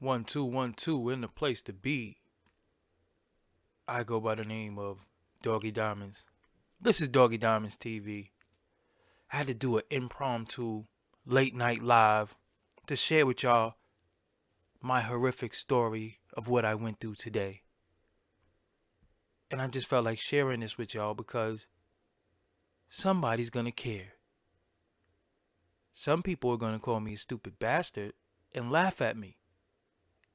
1 2 in the place to be. I go by the name of Doggy Diamonds. This is Doggy Diamonds TV. I had to do an impromptu late night live to share with y'all my horrific story of what I went through today. And I just felt like sharing this with y'all because somebody's gonna care. Some people are gonna call me a stupid bastard and laugh at me.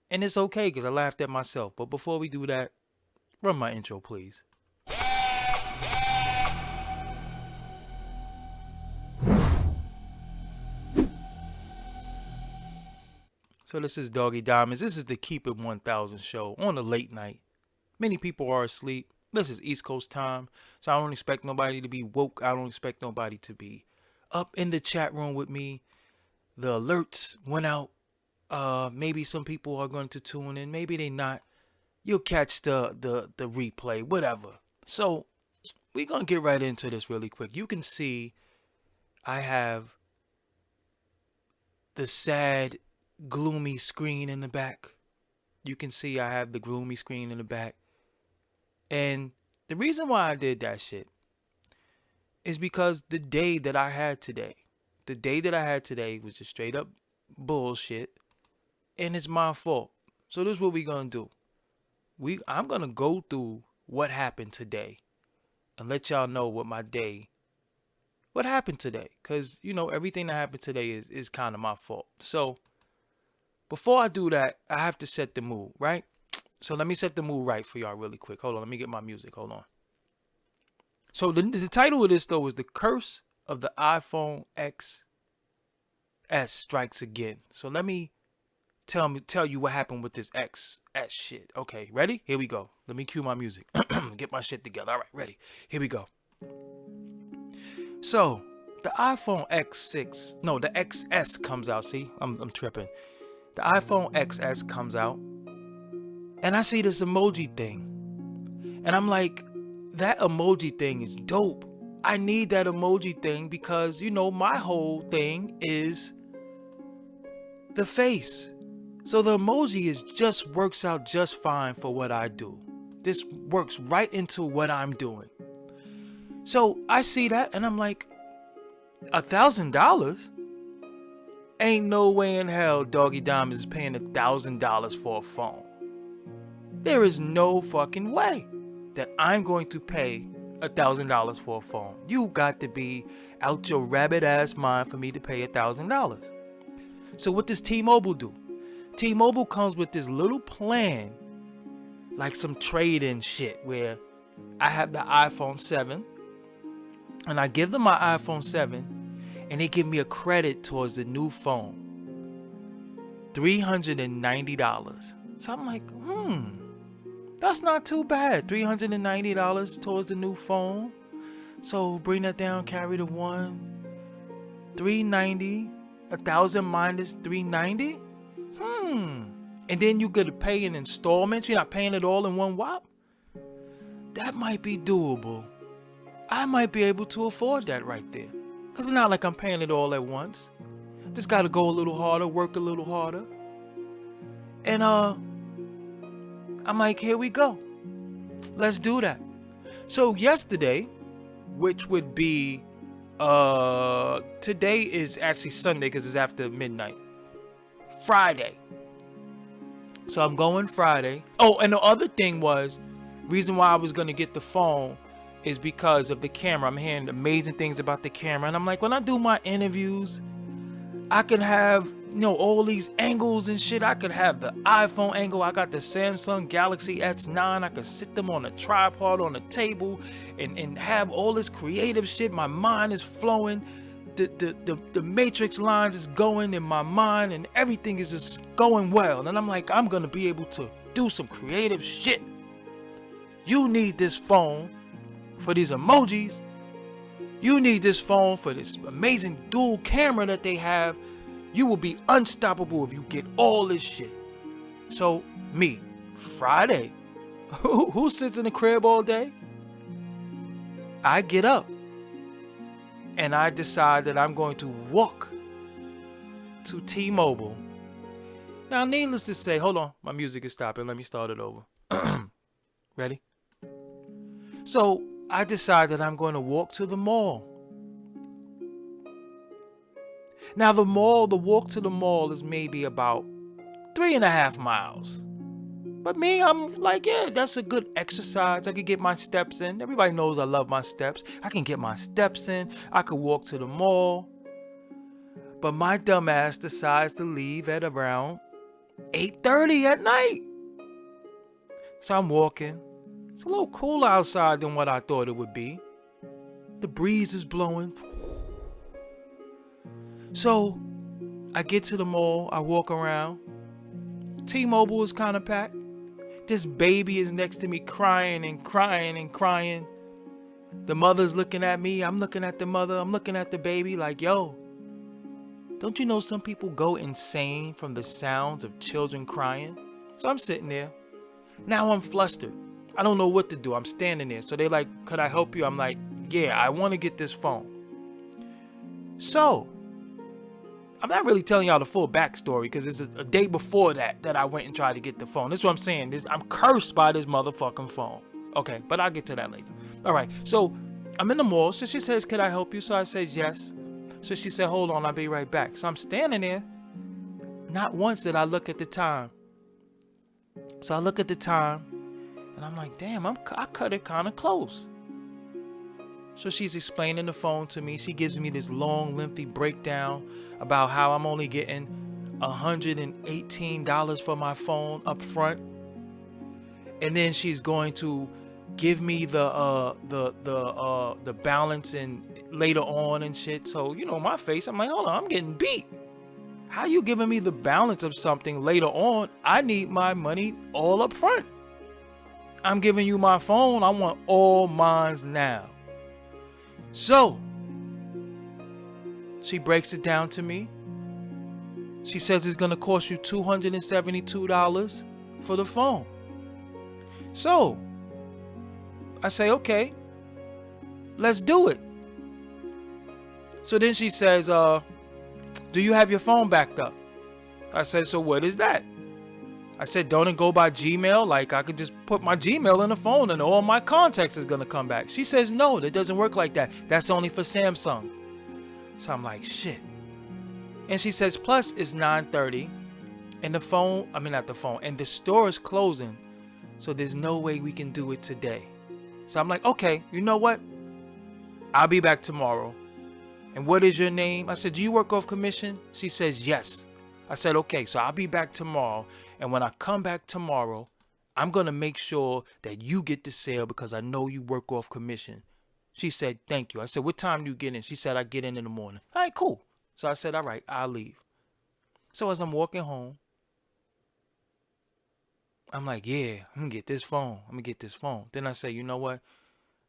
And it's okay because I laughed at myself. But before we do that, run my intro, please. So this is Doggy Diamonds. This is the Keep It 1000 show on a late night. Many people are asleep. This is East Coast time. So I don't expect nobody to be woke. I don't expect nobody to be up in the chat room with me. The alerts went out. Maybe some people are going to tune in. Maybe they not. You'll catch the replay, whatever. So we're going to get right into this really quick. You can see I have the sad, gloomy screen in the back. You can see I have the gloomy screen in the back. And the reason why I did that shit is because the day that I had today was just straight up bullshit. And it's my fault. So this is what we're going to do. I'm going to go through what happened today and let y'all know what happened today. Because, everything that happened today is kind of my fault. So before I do that, I have to set the mood, right? So let me set the mood right for y'all really quick. Hold on, let me get my music. Hold on. So the title of this, though, is The Curse of the iPhone XS Strikes Again. So let me tell you what happened with this XS shit. Okay, ready? Here we go. Let me cue my music. Get my shit together. All right, ready. Here we go. So the iPhone the XS comes out. See, I'm tripping. The iPhone XS comes out. And I see this emoji thing. And I'm like, that emoji thing is dope. I need that emoji thing because, my whole thing is the face. So the emoji works out just fine for what I do. This works right into what I'm doing. So I see that and I'm like, $1,000? Ain't no way in hell Doggy Diamonds is paying $1,000 for a phone. There is no fucking way that I'm going to pay $1,000 for a phone. You got to be out your rabbit ass mind for me to pay $1,000. So what does T-Mobile do? T-Mobile comes with this little plan, like some trade-in shit, where I have the iPhone 7, and I give them my iPhone 7, and they give me a credit towards the new phone. $390. So I'm like, that's not too bad. $390 towards the new phone. So bring that down, carry the one. $390. 1,000 minus $390. And then you gotta pay in installments. You're not paying it all in one whop. That might be doable. I might be able to afford that right there. Cause it's not like I'm paying it all at once. Just gotta go a little harder, work a little harder. And I'm like, here we go. Let's do that. So yesterday, which would be today is actually Sunday because it's after midnight. Friday. So I'm going Friday. Oh, and the other thing was, reason why I was gonna get the phone is because of the camera. I'm hearing amazing things about the camera, and I'm like, when I do my interviews, I can have all these angles and shit. I could have the iPhone angle. I got the Samsung Galaxy S9. I could sit them on a tripod on a table and have all this creative shit. My mind is flowing. The matrix lines is going in my mind and everything is just going well. And I'm like, I'm going to be able to do some creative shit. You need this phone for these emojis. You need this phone for this amazing dual camera that they have. You will be unstoppable if you get all this shit. So, me, Friday, who sits in the crib all day? I get up and I decide that I'm going to walk to T-Mobile Now, needless to say, hold on, my music is stopping. Let me start it over. Ready? So I decided I'm going to walk to the mall. Now, the walk to the mall is maybe about 3.5 miles. But me, I'm like, yeah, that's a good exercise. I could get my steps in. Everybody knows I love my steps. I can get my steps in. I could walk to the mall. But my dumb ass decides to leave at around 8:30 at night. So I'm walking. It's a little cooler outside than what I thought it would be. The breeze is blowing. So I get to the mall. I walk around. T-Mobile is kind of packed. This baby is next to me crying and crying and crying. The mother's looking at me. I'm looking at the mother. I'm looking at the baby like, yo, don't you know some people go insane from the sounds of children crying? So I'm sitting there. Now I'm flustered. I don't know what to do. I'm standing there. So they're like, could I help you? I'm like, yeah, I want to get this phone. So I'm not really telling y'all the full backstory because it's a day before that I went and tried to get the phone. This is what I'm saying. I'm cursed by this motherfucking phone. Okay, but I'll get to that later. All right, so I'm in the mall. So she says, could I help you? So I said, yes. So she said, hold on, I'll be right back. So I'm standing there. Not once did I look at the time. So I look at the time, and I'm like, damn, I cut it kind of close. So she's explaining the phone to me. She gives me this long, lengthy breakdown about how I'm only getting $118 for my phone up front. And then she's going to give me the balance and later on and shit. So, you know, my face, I'm like, hold on, I'm getting beat. How you giving me the balance of something later on? I need my money all up front. I'm giving you my phone. I want all mines now. So she breaks it down to me. She says it's going to cost you $272 for the phone. So I say, okay, let's do it. So then she says, do you have your phone backed up? I said, so what is that? I said, don't it go by Gmail? Like I could just put my Gmail in the phone and all my contacts is going to come back. She says, no, that doesn't work like that. That's only for Samsung. So I'm like, shit. And she says, plus it's 9:30 and the phone, not the phone, and the store is closing. So there's no way we can do it today. So I'm like, okay, you know what? I'll be back tomorrow. And what is your name? I said, do you work off commission? She says, yes. I said, okay, so I'll be back tomorrow. And when I come back tomorrow, I'm going to make sure that you get the sale because I know you work off commission. She said, thank you. I said, what time do you get in? She said, I get in the morning. All right, cool. So I said, all right, I'll leave. So as I'm walking home, I'm like, yeah, I'm going to get this phone. I'm going to get this phone. Then I say, you know what?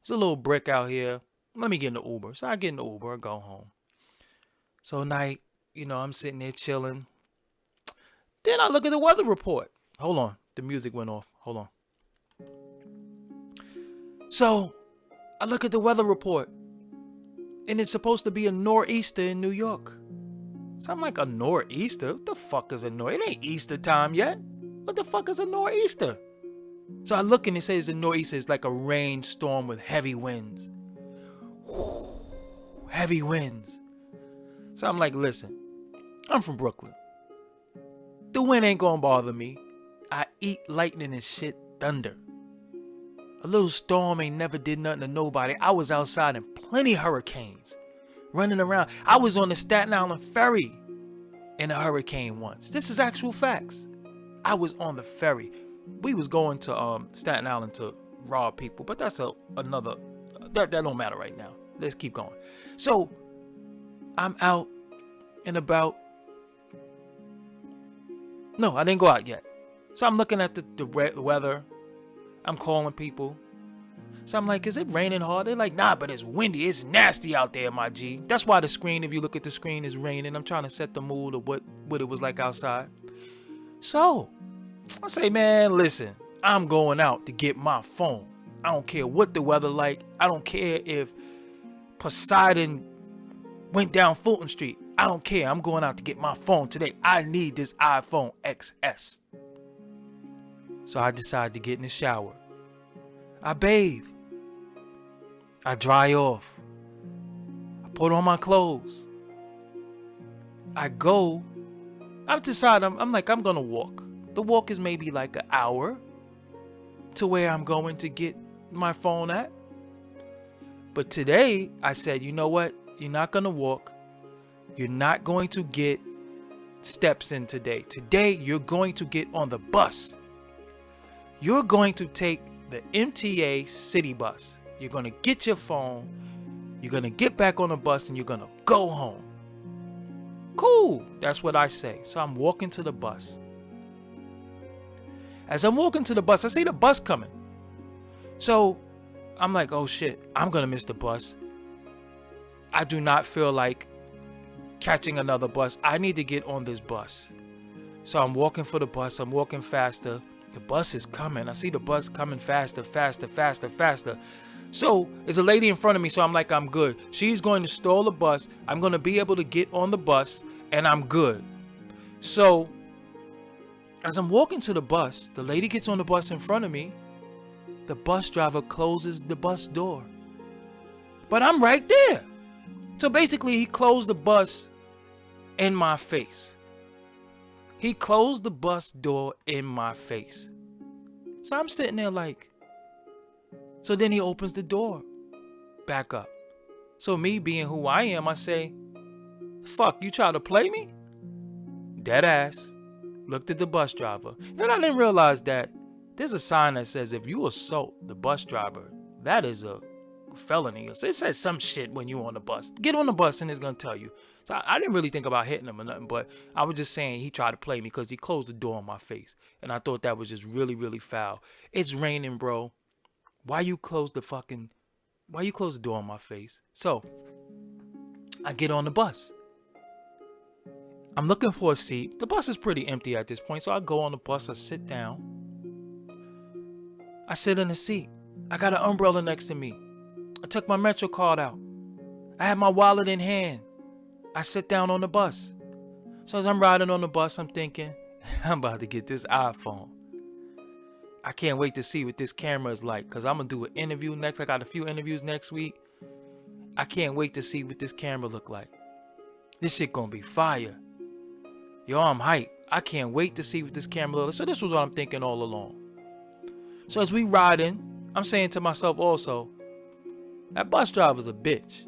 There's a little brick out here. Let me get in the Uber. So I get in the Uber and go home. So night, I'm sitting there chilling. Then I look at the weather report. Hold on. The music went off. Hold on. So I look at the weather report. And it's supposed to be a nor'easter in New York. So I'm like, a nor'easter? What the fuck is a nor'easter? It ain't Easter time yet. What the fuck is a nor'easter? So I look and it says a nor'easter is like a rainstorm with heavy winds. Heavy winds. So I'm like, listen, I'm from Brooklyn. The wind ain't gonna bother me. I eat lightning and shit thunder. A little storm ain't never did nothing to nobody. I was outside in plenty of hurricanes. Running around. I was on the Staten Island ferry in a hurricane once. This is actual facts. I was on the ferry. We was going to Staten Island to rob people. But that's another... That don't matter right now. Let's keep going. So, I'm out and about. No, I didn't go out yet. So I'm looking at the weather. I'm calling people. So I'm like, is it raining hard? They're like, nah, but it's windy. It's nasty out there, my G. That's why the screen, if you look at the screen, is raining. I'm trying to set the mood of what it was like outside. So, I say, man, listen, I'm going out to get my phone. I don't care what the weather like. I don't care if Poseidon went down Fulton Street. I don't care. I'm going out to get my phone today. I need this iPhone XS. So I decide to get in the shower. I bathe. I dry off. I put on my clothes. I go. I've decided I'm going to walk. The walk is maybe like an hour to where I'm going to get my phone at. But today I said, you know what? You're not going to walk. You're not going to get steps in today. Today you're going to get on the bus. You're going to take the MTA city bus. You're going to get your phone. You're going to get back on the bus and you're going to go home. Cool. That's what I say. So I'm walking to the bus. As I'm walking to the bus, I see the bus coming. So I'm like, oh shit, I'm going to miss the bus. I do not feel like catching another bus. I need to get on this bus. So I'm walking for the bus. I'm walking faster. The bus is coming. I see the bus coming faster, faster, faster, faster. So there's a lady in front of me. So I'm like, I'm good. She's going to stall the bus. I'm going to be able to get on the bus and I'm good. So as I'm walking to the bus, the lady gets on the bus in front of me. The bus driver closes the bus door. But I'm right there. So basically he closed the bus in my face. He closed the bus door in my face. So I'm sitting there like, so then he opens the door back up. So me being who I am, I say, fuck, you try to play me? Dead ass. Looked at the bus driver. Then I didn't realize that there's a sign that says if you assault the bus driver, that is a felony. So it says some shit when you're on the bus. Get on the bus and it's going to tell you. So I didn't really think about hitting him or nothing, but I was just saying he tried to play me because he closed the door on my face. And I thought that was just really, really foul. It's raining, bro. Why you close the door on my face? So I get on the bus. I'm looking for a seat. The bus is pretty empty at this point. So I go on the bus. I sit down. I sit in the seat. I got an umbrella next to me. I took my Metro card out. I had my wallet in hand. I sit down on the bus. So as I'm riding on the bus, I'm thinking, I'm about to get this iPhone. I can't wait to see what this camera is like because I'm going to do an interview next. I got a few interviews next week. I can't wait to see what this camera look like. This shit going to be fire. Yo, I'm hyped. I can't wait to see what this camera looks like. So this was what I'm thinking all along. So as we riding, I'm saying to myself also, that bus driver's a bitch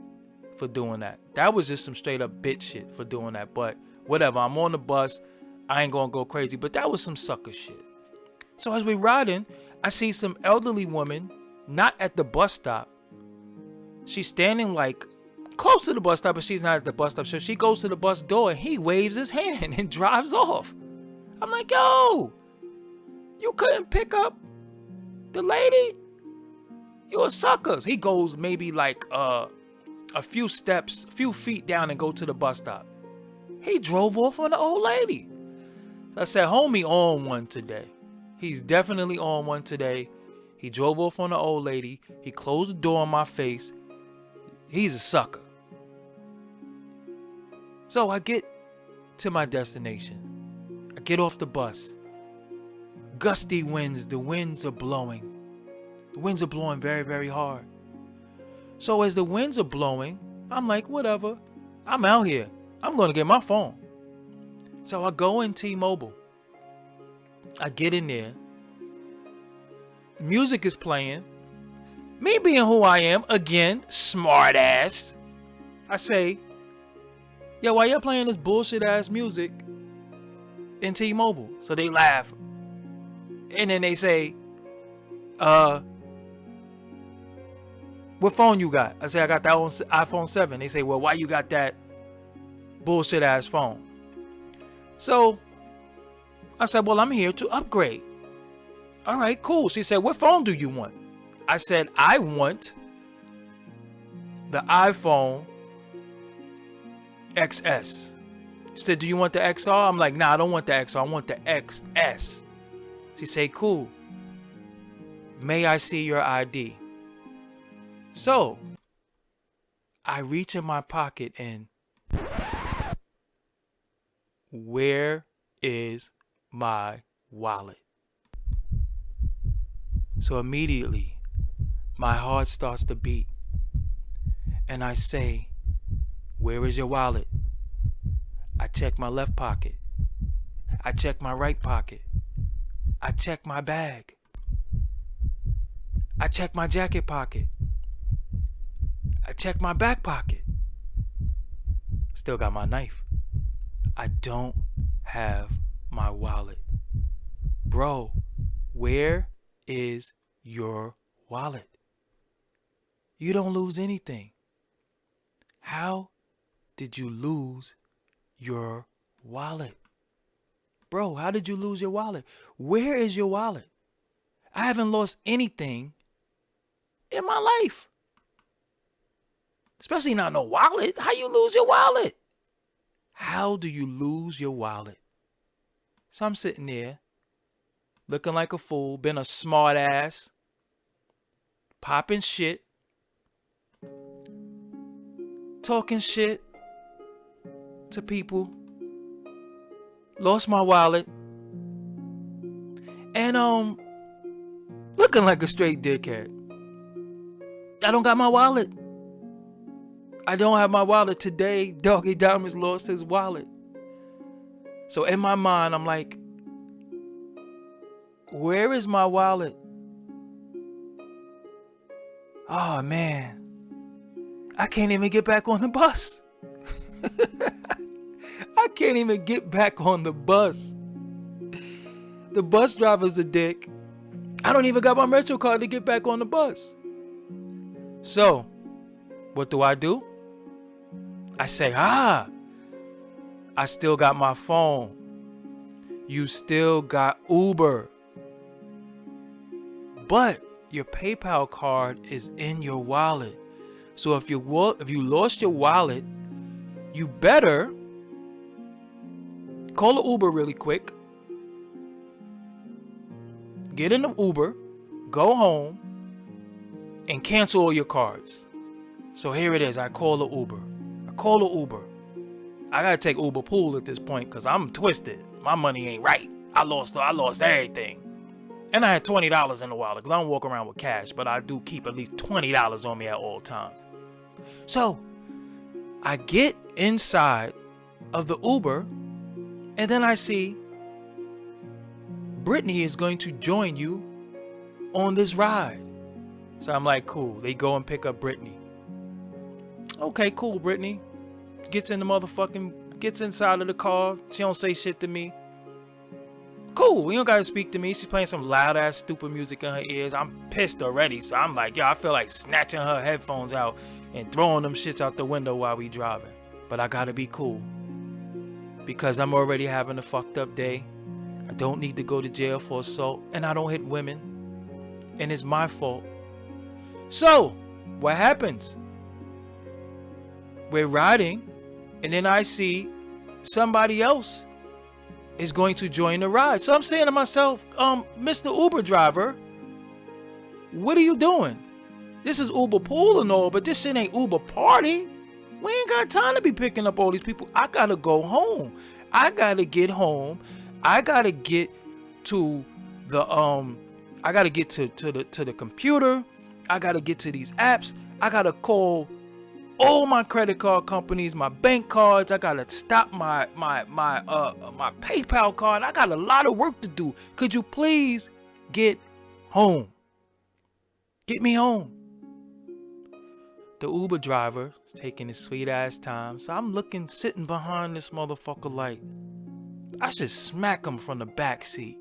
for doing that. That was just some straight up bitch shit for doing that. But whatever, I'm on the bus. I ain't gonna go crazy. But that was some sucker shit. So as we riding, I see some elderly woman not at the bus stop. She's standing like close to the bus stop, but she's not at the bus stop. So she goes to the bus door and he waves his hand and drives off. I'm like, yo, you couldn't pick up the lady? You a sucker. He goes maybe like a few feet down and go to the bus stop. He drove off on the old lady. So I said, homie on one today. He's definitely on one today. He drove off on the old lady. He closed the door on my face. He's a sucker. So I get to my destination. I get off the bus. Gusty winds. The winds are blowing. The winds are blowing very, very hard. So as the winds are blowing, I'm like, whatever. I'm out here. I'm going to get my phone. So I go in T-Mobile. I get in there. Music is playing. Me being who I am, again, smart ass. I say, yo, why y'all playing this bullshit ass music in T-Mobile? So they laugh. And then they say, what phone you got? I say, I got that iPhone 7. They say, well, why you got that bullshit ass phone? So I said, well, I'm here to upgrade. All right, cool. She said, what phone do you want? I said, I want the iPhone XS. She said, do you want the XR? I'm like, nah, I don't want the XR. I want the XS. She said, cool. May I see your ID? So I reach in my pocket and where is my wallet? So immediately, my heart starts to beat. And I say, where is your wallet? I check my left pocket. I check my right pocket. I check my bag. I check my jacket pocket. I check my back pocket. Still got my knife. I don't have my wallet. Bro, where is your wallet? You don't lose anything. How did you lose your wallet? Bro, how did you lose your wallet? Where is your wallet? I haven't lost anything in my life. Especially not no wallet. How you lose your wallet? How do you lose your wallet? So I'm sitting there, looking like a fool, been a smart ass, popping shit, talking shit to people. Lost my wallet. And looking like a straight dickhead. I don't got my wallet. I don't have my wallet. Today, Doggie Diamonds lost his wallet. So in my mind, I'm like, where is my wallet? Oh man, I can't even get back on the bus. I can't even get back on the bus. The bus driver's a dick. I don't even got my Metro card to get back on the bus. So, what do? I say, I still got my phone. You still got Uber. But your PayPal card is in your wallet. So if you lost your wallet, you better call the Uber really quick. Get in the Uber, go home, and cancel all your cards. So here it is. I call the Uber. I gotta take Uber Pool at this point because I'm twisted. My money ain't right. I lost everything. And I had $20 in the wallet because I don't walk around with cash, but I do keep at least $20 on me at all times. So I get inside of the Uber, and then I see Brittany is going to join you on this ride. So I'm like, cool. They go and pick up Brittany. Okay, cool, Brittany. Gets inside of the car. She don't say shit to me. Cool, you don't gotta speak to me. She's playing some loud ass stupid music in her ears. I'm pissed already. So I'm like, yo, I feel like snatching her headphones out and throwing them shits out the window while we driving. But I gotta be cool. Because I'm already having a fucked up day. I don't need to go to jail for assault. And I don't hit women. And it's my fault. So, what happens? We're riding. And then I see somebody else is going to join the ride. So I'm saying to myself, Mr. Uber driver, what are you doing? This is Uber Pool and all, but this shit ain't Uber Party. We ain't got time to be picking up all these people. I gotta go home. I gotta get home. I gotta get to the the computer. I gotta get to these apps. I gotta call all my credit card companies, my bank cards. I gotta stop my PayPal card. I got a lot of work to do. Could you please get home? Get me home. The Uber driver is taking his sweet ass time. So I'm sitting behind this motherfucker like, I should smack him from the back seat.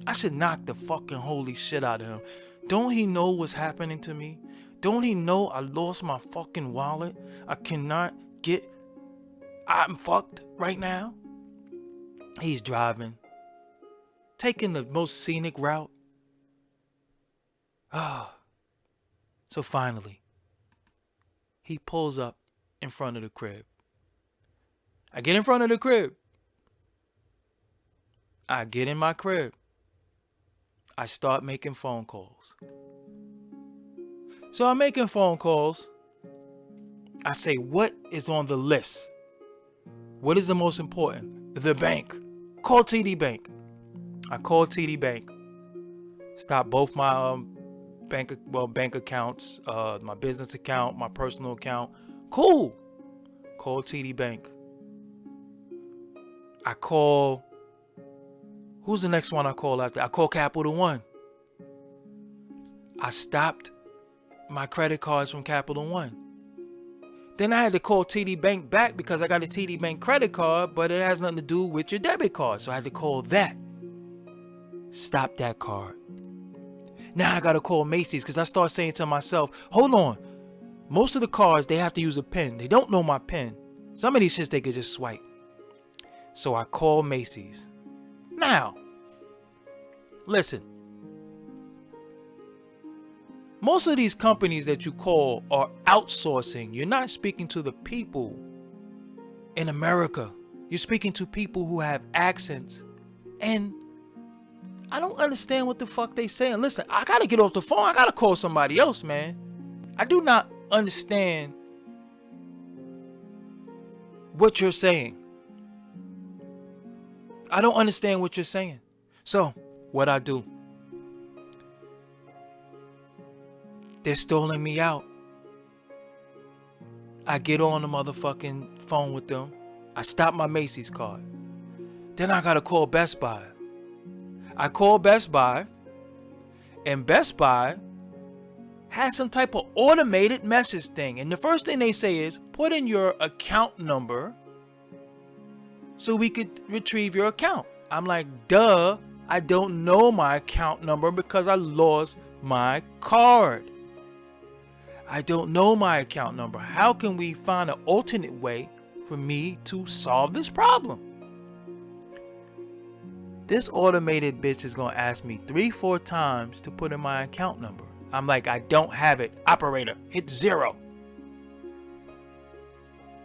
I should knock the fucking holy shit out of him. Don't he know what's happening to me? Don't he know I lost my fucking wallet? I'm fucked right now. He's driving, taking the most scenic route. So finally, he pulls up in front of the crib. I get in front of the crib. I get in my crib. I start making phone calls. So I'm making phone calls. I say, what is on the list? What is the most important? the bank. Call TD Bank. I called TD Bank. Stopped both my bank accounts, my business account, my personal account. Cool. Call TD Bank. I call. Who's the next one I call after? I call Capital One. I stopped my credit cards from Capital One. Then I had to call TD Bank back because I got a TD Bank credit card, but it has nothing to do with your debit card. So I had to call that. Stop that card. Now I got to call Macy's because I start saying to myself, hold on. Most of the cards, they have to use a PIN. They don't know my PIN. Some of these shits they could just swipe. So I call Macy's. Now, listen. Most of these companies that you call are outsourcing. You're not speaking to the people in America. You're speaking to people who have accents. And I don't understand what the fuck they saying. Listen, I gotta get off the phone. I gotta call somebody else, man. I do not understand what you're saying. I don't understand what you're saying. So, what I do? They're stalling me out. I get on the motherfucking phone with them. I stop my Macy's card. Then I gotta call Best Buy. I call Best Buy, and Best Buy has some type of automated message thing. And the first thing they say is, put in your account number so we could retrieve your account. I'm like, duh, I don't know my account number because I lost my card. I don't know my account number. How can we find an alternate way for me to solve this problem? This automated bitch is gonna ask me 3-4 times to put in my account number. I'm like, I don't have it. Operator, hit 0.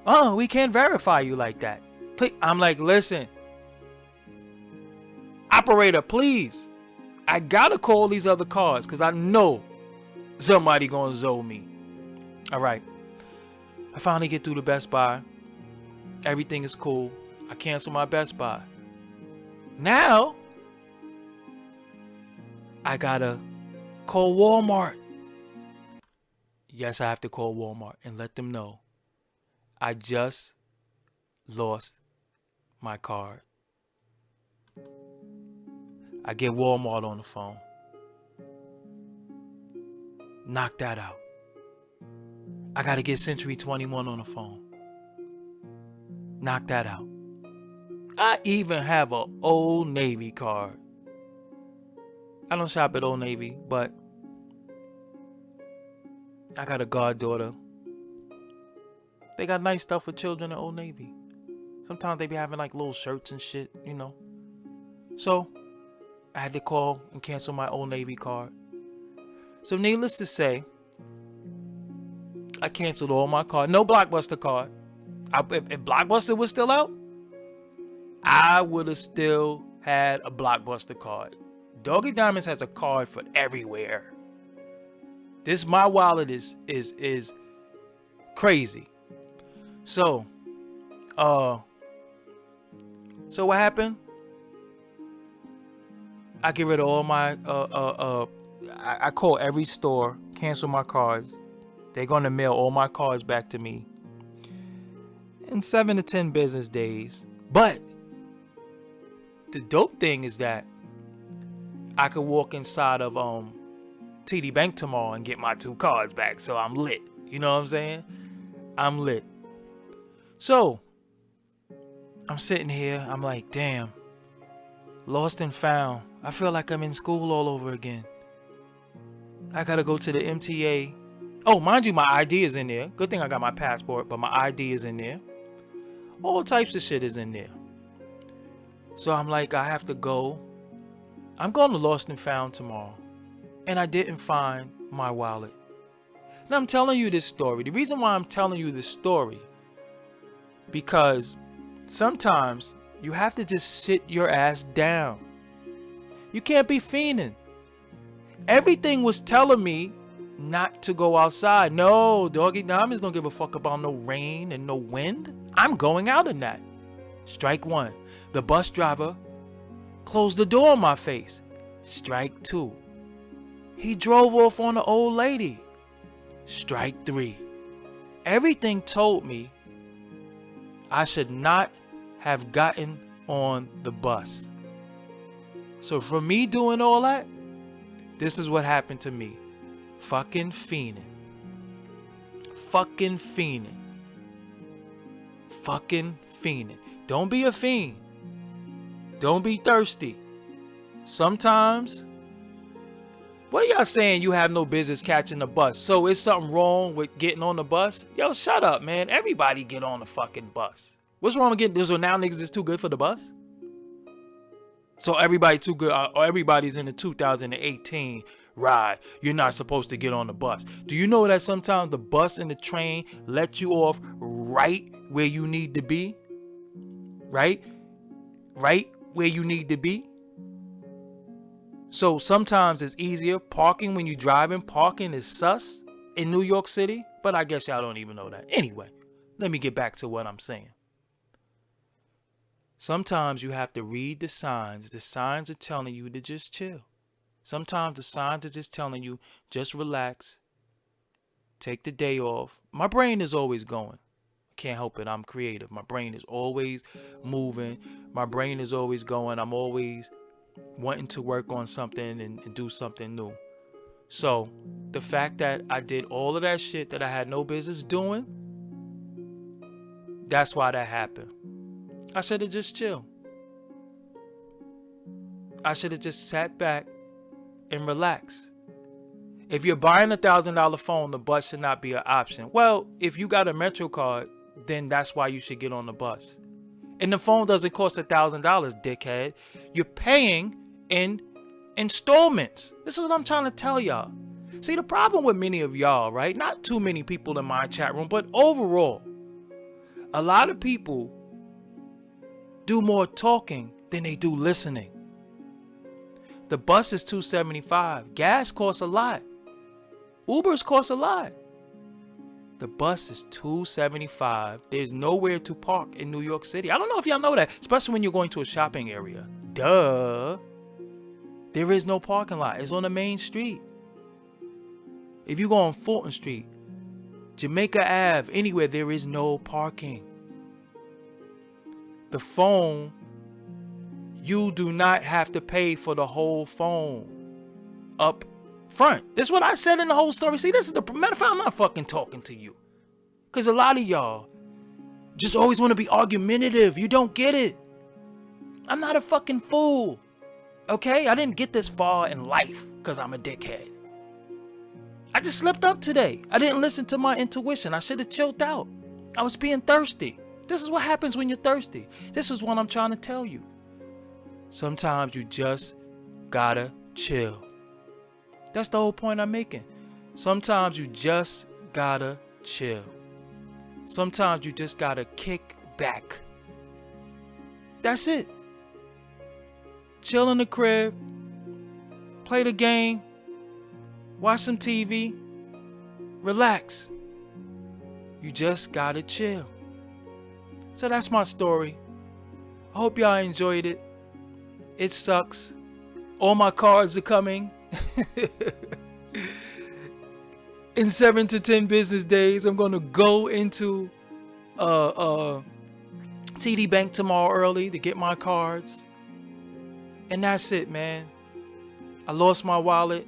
Oh, we can't verify you like that. I'm like, listen, operator, please. I gotta call these other cards because I know somebody gonna zoe me. All right. I finally get through to Best Buy. Everything is cool. I cancel my Best Buy. Now, I gotta call Walmart. Yes, I have to call Walmart and let them know I just lost my card. I get Walmart on the phone. Knock that out. I gotta get Century 21 on the phone. Knock that out. I even have an Old Navy card. I don't shop at Old Navy, but I got a goddaughter. They got nice stuff for children at Old Navy. Sometimes they be having like little shirts and shit, you know. So I had to call and cancel my Old Navy card. So needless to say, I canceled all my cards. No Blockbuster card. If Blockbuster was still out, I would have still had a Blockbuster card. Doggie Diamonds has a card for everywhere. This my wallet is crazy. So what happened? I get rid of all my I call every store, cancel my cards. They're gonna mail all my cards back to me in 7 to 10 business days. But the dope thing is that I could walk inside of TD Bank tomorrow and get my 2 cards back. So I'm lit. You know what I'm saying? I'm lit. So I'm sitting here. I'm like, damn. Lost and found. I feel like I'm in school all over again. I gotta go to the MTA. Oh, mind you, my ID is in there. Good thing I got my passport, but my ID is in there. All types of shit is in there. So I'm like, I have to go. I'm going to Lost and Found tomorrow. And I didn't find my wallet. And I'm telling you this story. The reason why I'm telling you this story, because sometimes you have to just sit your ass down. You can't be fiending. Everything was telling me not to go outside. No, Doggie Diamonds don't give a fuck about no rain and no wind. I'm going out in that. Strike one. The bus driver closed the door in my face. Strike two. He drove off on the old lady. Strike three. Everything told me I should not have gotten on the bus. So for me doing all that, this is what happened to me. Fucking fiending. Fucking fiending. Fucking fiending. Don't be a fiend. Don't be thirsty. Sometimes, what are y'all saying? You have no business catching the bus. So is something wrong with getting on the bus? Yo, shut up, man. Everybody get on the fucking bus. What's wrong with getting this? So now niggas is too good for the bus? So everybody too good, or everybody's in the 2018 ride. You're not supposed to get on the bus. Do you know that sometimes the bus and the train let you off right where you need to be? Right? Right where you need to be? So sometimes it's easier. Parking when you're driving, parking is sus in New York City. But I guess y'all don't even know that. Anyway, let me get back to what I'm saying. Sometimes you have to read the signs. The signs are telling you to just chill. Sometimes the signs are just telling you, just relax. Take the day off. My brain is always going. Can't help it. I'm creative. My brain is always moving. My brain is always going. I'm always wanting to work on something and do something new. So the fact that I did all of that shit that I had no business doing, that's why that happened. I should have just chilled. I should have just sat back and relaxed. If you're buying a $1,000 phone, the bus should not be an option. Well, if you got a Metro card, then that's why you should get on the bus. And the phone doesn't cost $1,000, dickhead. You're paying in installments. This is what I'm trying to tell y'all. See, the problem with many of y'all, right? Not too many people in my chat room, but overall, a lot of people do more talking than they do listening. The bus is $275. Gas costs a lot. Ubers cost a lot. The bus is $275. There's nowhere to park in New York City. I don't know if y'all know that, especially when you're going to a shopping area. Duh. There is no parking lot. It's on the main street. If you go on Fulton Street, Jamaica Ave, anywhere, there is no parking. The phone, you do not have to pay for the whole phone up front. This is what I said in the whole story. See, this is the matter of fact, I'm not fucking talking to you. Because a lot of y'all just always want to be argumentative. You don't get it. I'm not a fucking fool. Okay? I didn't get this far in life because I'm a dickhead. I just slipped up today. I didn't listen to my intuition. I should have chilled out. I was being thirsty. This is what happens when you're thirsty. This is what I'm trying to tell you. Sometimes you just gotta chill. That's the whole point I'm making. Sometimes you just gotta chill. Sometimes you just gotta kick back. That's it. Chill in the crib. Play the game. Watch some TV. Relax. You just gotta chill. So that's my story. I hope y'all enjoyed it. It sucks. All my cards are coming. In 7 to 10 business days, I'm gonna go into TD Bank tomorrow early to get my cards. And that's it, man. I lost my wallet.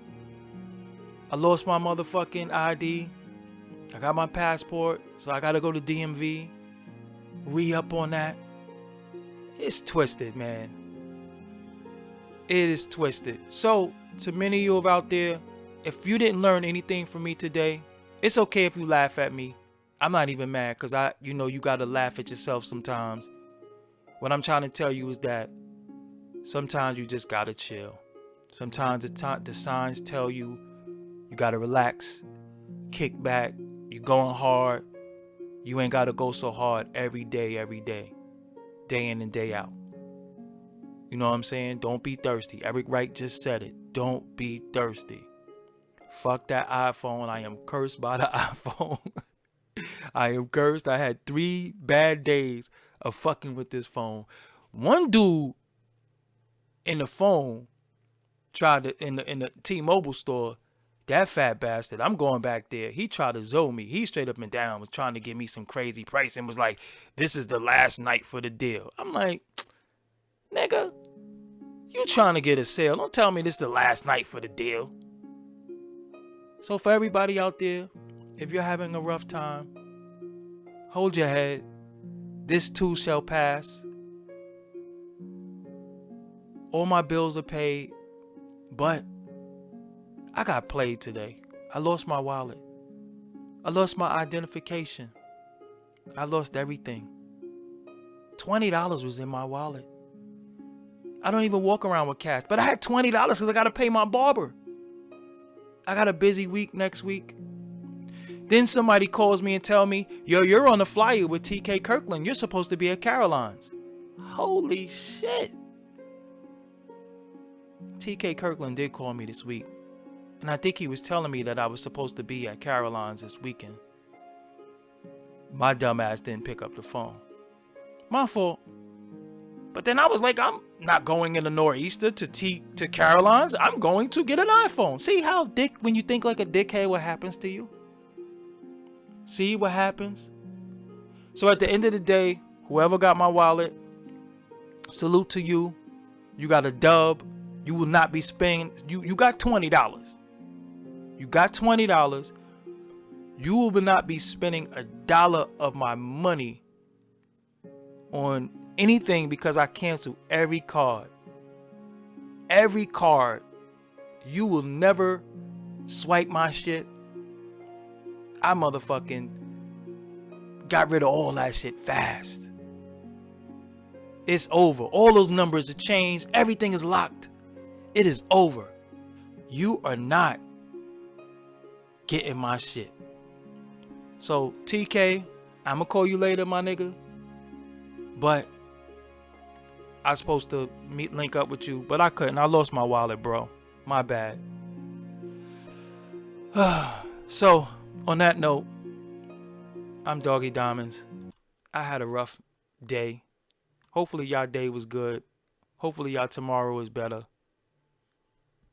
I lost my motherfucking ID. I got my passport, so I gotta go to DMV. Re-up on that. It's twisted, man. It is twisted. So, to many of you out there, if you didn't learn anything from me today, it's okay if you laugh at me. I'm not even mad because you gotta laugh at yourself sometimes. What I'm trying to tell you is that sometimes you just gotta chill. Sometimes the signs tell you you gotta relax, kick back. You're going hard. You ain't gotta go so hard every day, day in and day out. You know what I'm saying? Don't be thirsty. Eric Wright just said it. Don't be thirsty. Fuck that iPhone. I am cursed by the iPhone. I am cursed. I had 3 bad days of fucking with this phone. One dude in the phone tried to in the T-Mobile store. That fat bastard, I'm going back there. He tried to zoe me. He straight up and down was trying to give me some crazy price and was like, this is the last night for the deal. I'm like, nigga, you trying to get a sale. Don't tell me this is the last night for the deal. So for everybody out there, if you're having a rough time, hold your head. This too shall pass. All my bills are paid, but I got played today. I lost my wallet. I lost my identification. I lost everything. $20 was in my wallet. I don't even walk around with cash, but I had $20 because I got to pay my barber. I got a busy week next week. Then somebody calls me and tell me, yo, you're on the flyer with TK Kirkland. You're supposed to be at Caroline's. Holy shit. TK Kirkland did call me this week. And I think he was telling me that I was supposed to be at Caroline's this weekend. My dumb ass didn't pick up the phone. My fault. But then I was like, I'm not going in the Nor'easter to Caroline's. I'm going to get an iPhone. See how when you think like a dickhead, what happens to you? See what happens? So at the end of the day, whoever got my wallet, salute to you. You got a dub. You will not be spending. You got $20. You got $20. You will not be spending $1 of my money on anything because I canceled every card. Every card. You will never swipe my shit. I motherfucking got rid of all that shit fast. It's over. All those numbers are changed. Everything is locked. It is over. You are not getting my shit. So TK, I'ma call you later, my nigga. But I was supposed to link up with you, but I couldn't. I lost my wallet, bro. My bad. So on that note, I'm Doggie Diamonds. I had a rough day. Hopefully y'all day was good. Hopefully y'all tomorrow is better.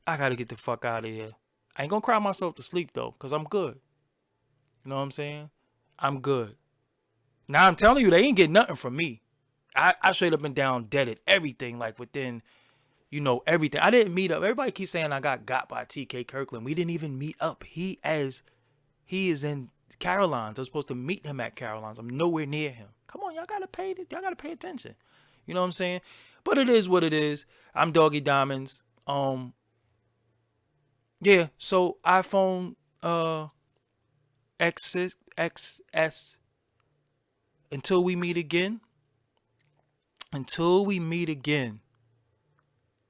I gotta get the fuck out of here. I ain't gonna cry myself to sleep though, cause I'm good. You know what I'm saying? I'm good. Now I'm telling you, they ain't getting nothing from me. I straight up and down deaded everything, like within, everything. I didn't meet up. Everybody keeps saying I got by TK Kirkland. We didn't even meet up. He is in Caroline's. I was supposed to meet him at Caroline's. I'm nowhere near him. Come on, y'all gotta pay attention. You know what I'm saying? But it is what it is. I'm Doggie Diamonds. Yeah, so iPhone XS. Until we meet again,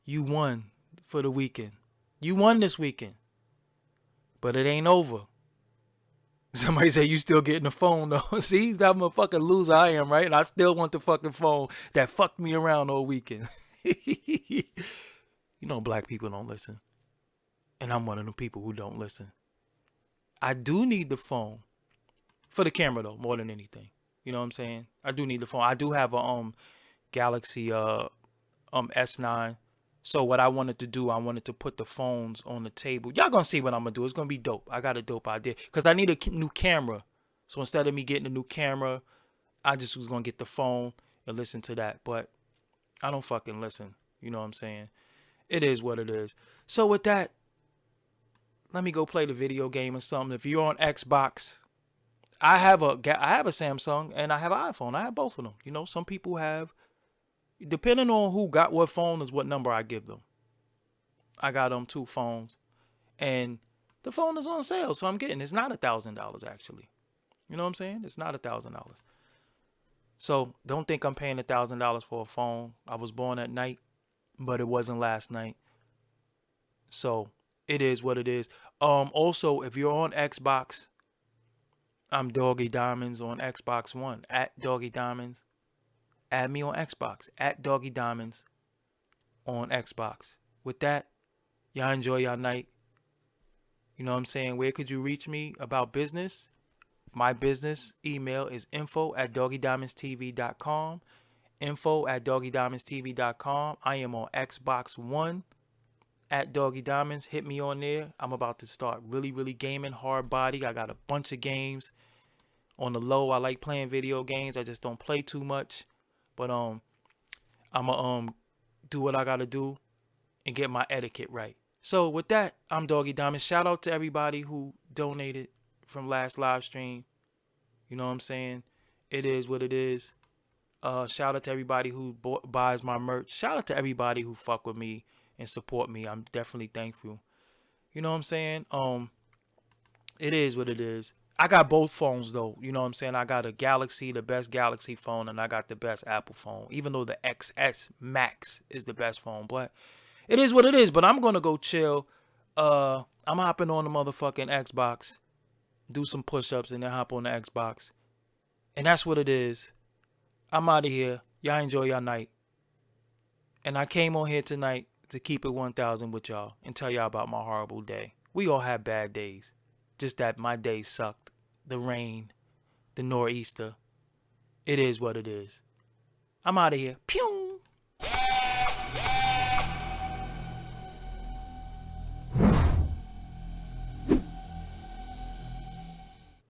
you won for the weekend. You won this weekend. But it ain't over. Somebody say you still getting the phone though. See, I'm a fucking loser I am, right? And I still want the fucking phone that fucked me around all weekend. Black people don't listen. And I'm one of the people who don't listen. I do need the phone. For the camera though, more than anything. You know what I'm saying? I do need the phone. I do have a Galaxy S9. So what I wanted to do, I wanted to put the phones on the table. Y'all gonna see what I'm gonna do. It's gonna be dope. I got a dope idea. Because I need a new camera. So instead of me getting a new camera, I just was gonna get the phone and listen to that. But I don't fucking listen. You know what I'm saying? It is what it is. So with that, let me go play the video game or something. If you're on Xbox, I have a Samsung and I have an iPhone. I have both of them. Some people have, depending on who got what phone is what number I give them. I got 2 phones and the phone is on sale. So I'm getting, it's not $1,000 actually. You know what I'm saying? It's not $1,000. So don't think I'm paying $1,000 for a phone. I was born at night, but it wasn't last night. So it is what it is. Also, if you're on Xbox, I'm Doggie Diamonds on Xbox One, at Doggie Diamonds. Add me on Xbox, at Doggie Diamonds on Xbox. With that, y'all enjoy y'all night. You know what I'm saying? Where could you reach me about business? My business email is info@doggiediamondstv.com. Info@doggiediamondstv.com. I am on Xbox One at Doggie Diamonds. Hit me on there. I'm about to start really gaming hard body. I got a bunch of games on the low. I like playing video games. I just don't play too much. But I'ma do what I gotta do and get my etiquette right. So with that, I'm Doggie Diamonds. Shout out to everybody who donated from last live stream. You know what I'm saying? It is what it is. Shout out to everybody who buys my merch. Shout out to everybody who fuck with me and support me. I'm definitely thankful. You know what I'm saying? It is what it is. I got both phones though. You know what I'm saying? I got a Galaxy, the best Galaxy phone, and I got the best Apple phone. Even though the XS Max is the best phone, but it is what it is. But I'm gonna go chill. I'm hopping on the motherfucking Xbox, do some push-ups, and then hop on the Xbox. And that's what it is. I'm out of here. Y'all enjoy your night. And I came on here tonight to keep it 1,000 with y'all and tell y'all about my horrible day. We all have bad days. Just that my day sucked. The rain, the nor'easter. It is what it is. I'm out of here. Pew!